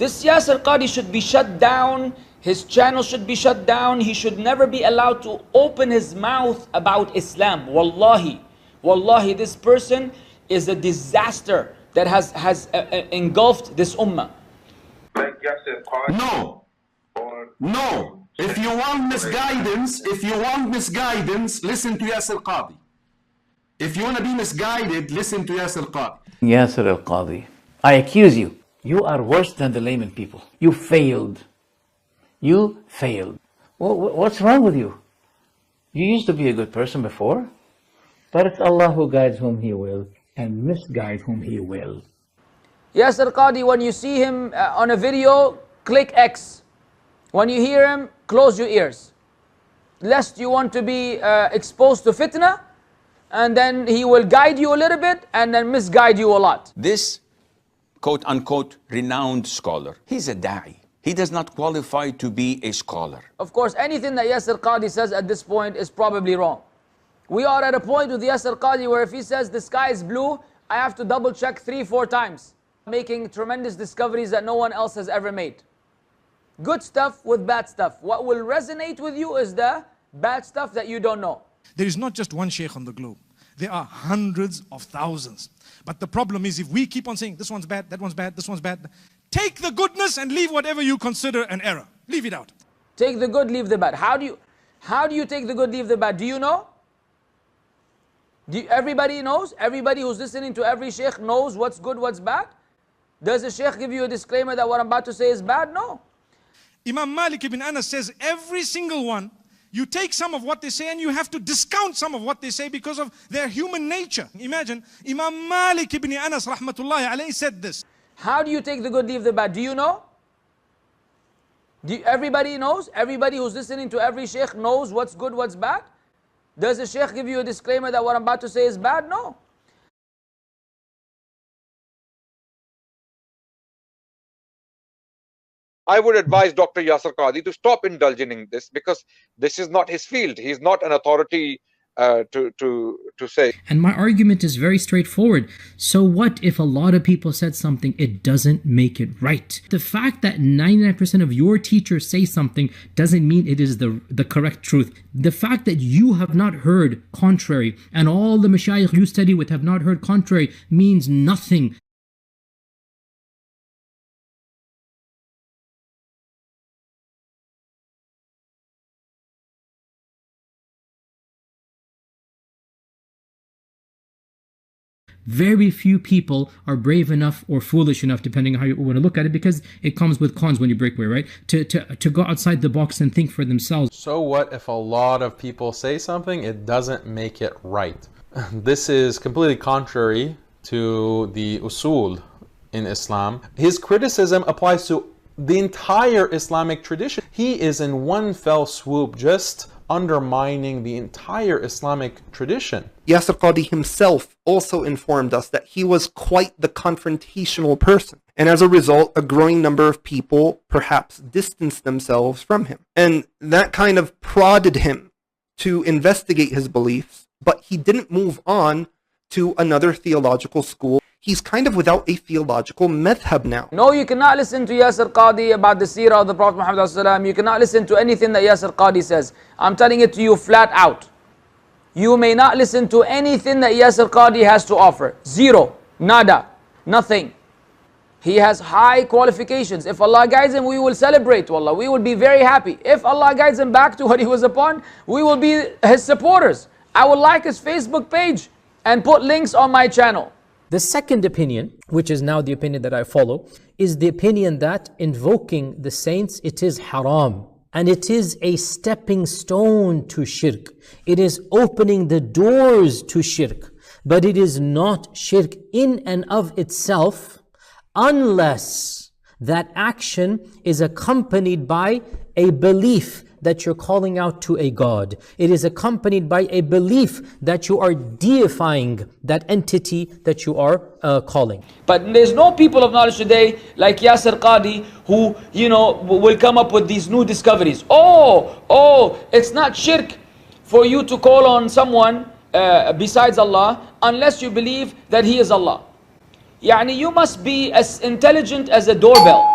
This Yasir Qadhi should be shut down. His channel should be shut down. He should never be allowed to open his mouth about Islam. Wallahi. Wallahi, this person is a disaster that has engulfed this ummah. Like Yasir Qadhi? No. No. If you want misguidance, listen to Yasir Qadhi. If you want to be misguided, listen to Yasir Qadhi. Yasir Qadhi, I accuse you. You are worse than the layman people. You failed. You failed. What's wrong with you? You used to be a good person before, but it's Allah who guides whom He will and misguides whom He will. Yasir Qadhi, when you see him on a video, click X. When you hear him, close your ears. Lest you want to be exposed to fitna, and then he will guide you a little bit and then misguide you a lot. This quote-unquote renowned scholar, he's a da'i. He does not qualify to be a scholar. Of course, anything that Yasir Qadhi says at this point is probably wrong. We are at a point with Yasir Qadhi where if he says the sky is blue, I have to double check 3-4 times, making tremendous discoveries that no one else has ever made. Good stuff with bad stuff. What will resonate with you is the bad stuff that you don't know. There is not just one sheikh on the globe. There are hundreds of thousands. But the problem is if we keep on saying this one's bad, that one's bad, this one's bad, take the goodness and leave whatever you consider an error. Leave it out. Take the good, leave the bad. How do you take the good, leave the bad? Do you know? Everybody knows? Everybody who's listening to every sheikh knows what's good, what's bad? Does the sheikh give you a disclaimer that what I'm about to say is bad? No. Imam Malik ibn Anas says every single one, you take some of what they say and you have to discount some of what they say because of their human nature. Imagine, Imam Malik ibn Anas rahmatullahi alayhi said this. How do you take the good, leave the bad? Do you know? Everybody knows? Everybody who's listening to every sheikh knows what's good, what's bad? Does the sheikh give you a disclaimer that what I'm about to say is bad? No. I would advise Dr. Yasir Qadhi to stop indulging in this because this is not his field. He's not an authority to say. And my argument is very straightforward. So what if a lot of people said something, it doesn't make it right? The fact that 99% of your teachers say something doesn't mean it is the correct truth. The fact that you have not heard contrary and all the mashayikh you study with have not heard contrary means nothing. Very few people are brave enough or foolish enough, depending on how you want to look at it, because it comes with cons when you break away, right? To go outside the box and think for themselves. So what if a lot of people say something, it doesn't make it right? This is completely contrary to the usul in Islam. His criticism applies to the entire Islamic tradition. He is in one fell swoop just undermining the entire Islamic tradition. Yasir Qadhi himself also informed us that he was quite the confrontational person, and as a result, a growing number of people perhaps distanced themselves from him. And that kind of prodded him to investigate his beliefs, but he didn't move on to another theological school. He's kind of without a theological madhab now. No, you cannot listen to Yasir Qadhi about the seerah of the Prophet Muhammad. You cannot listen to anything that Yasir Qadhi says. I'm telling it to you flat out. You may not listen to anything that Yasir Qadhi has to offer. Zero. Nada. Nothing. He has high qualifications. If Allah guides him, we will celebrate, wallah. We will be very happy. If Allah guides him back to what he was upon, we will be his supporters. I will like his Facebook page and put links on my channel. The second opinion, which is now the opinion that I follow, is the opinion that invoking the saints, it is haram. And it is a stepping stone to shirk. It is opening the doors to shirk. But it is not shirk in and of itself unless that action is accompanied by a belief that you're calling out to a God. It is accompanied by a belief that you are deifying that entity that you are calling. But there's no people of knowledge today like Yasir Qadhi who, will come up with these new discoveries. It's not shirk for you to call on someone besides Allah unless you believe that He is Allah. Yani you must be as intelligent as a doorbell.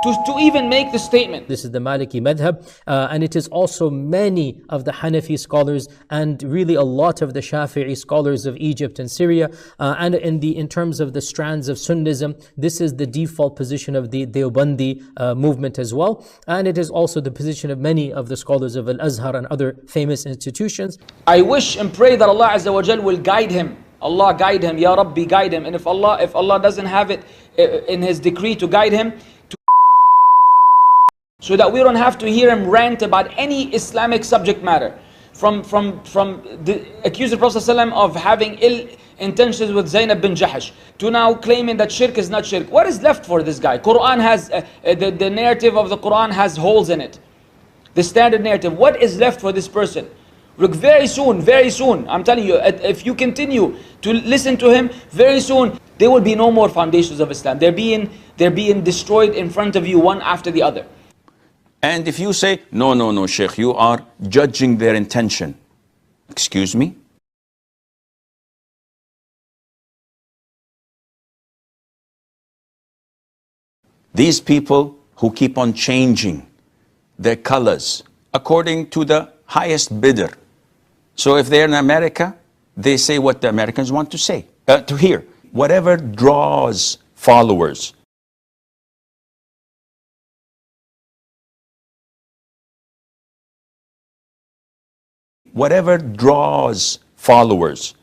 to even make the statement. This is the Maliki madhab, and it is also many of the Hanafi scholars and really a lot of the Shafi'i scholars of Egypt and Syria, and in terms of the strands of Sunnism, this is the default position of the Deobandi movement as well, and it is also the position of many of the scholars of Al-Azhar and other famous institutions. I wish and pray that Allah Azza wa Jal will guide him. Allah guide him, Ya Rabbi guide him. And if Allah doesn't have it in His decree to guide him, so that we don't have to hear him rant about any Islamic subject matter, from accuse the Prophet ﷺ of having ill intentions with Zainab bin Jahash, to now claiming that shirk is not shirk. What is left for this guy? Quran has the narrative of the Quran has holes in it. The standard narrative. What is left for this person? Look, very soon, I'm telling you, if you continue to listen to him, very soon there will be no more foundations of Islam. They're being destroyed in front of you, one after the other. And if you say, no, Sheikh, you are judging their intention. Excuse me? These people who keep on changing their colors according to the highest bidder. So if they're in America, they say what the Americans want to say, to hear. Whatever draws followers. Whatever draws followers.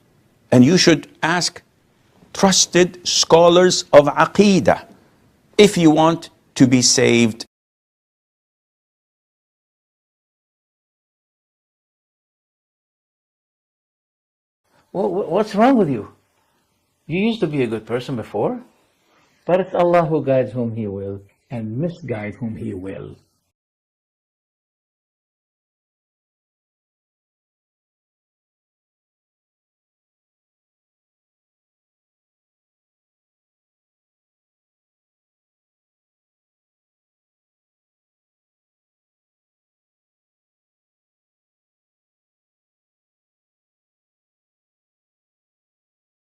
And you should ask trusted scholars of Aqeedah if you want to be saved. Well, what's wrong with you? You used to be a good person before, but it's Allah who guides whom He will and misguides whom He will.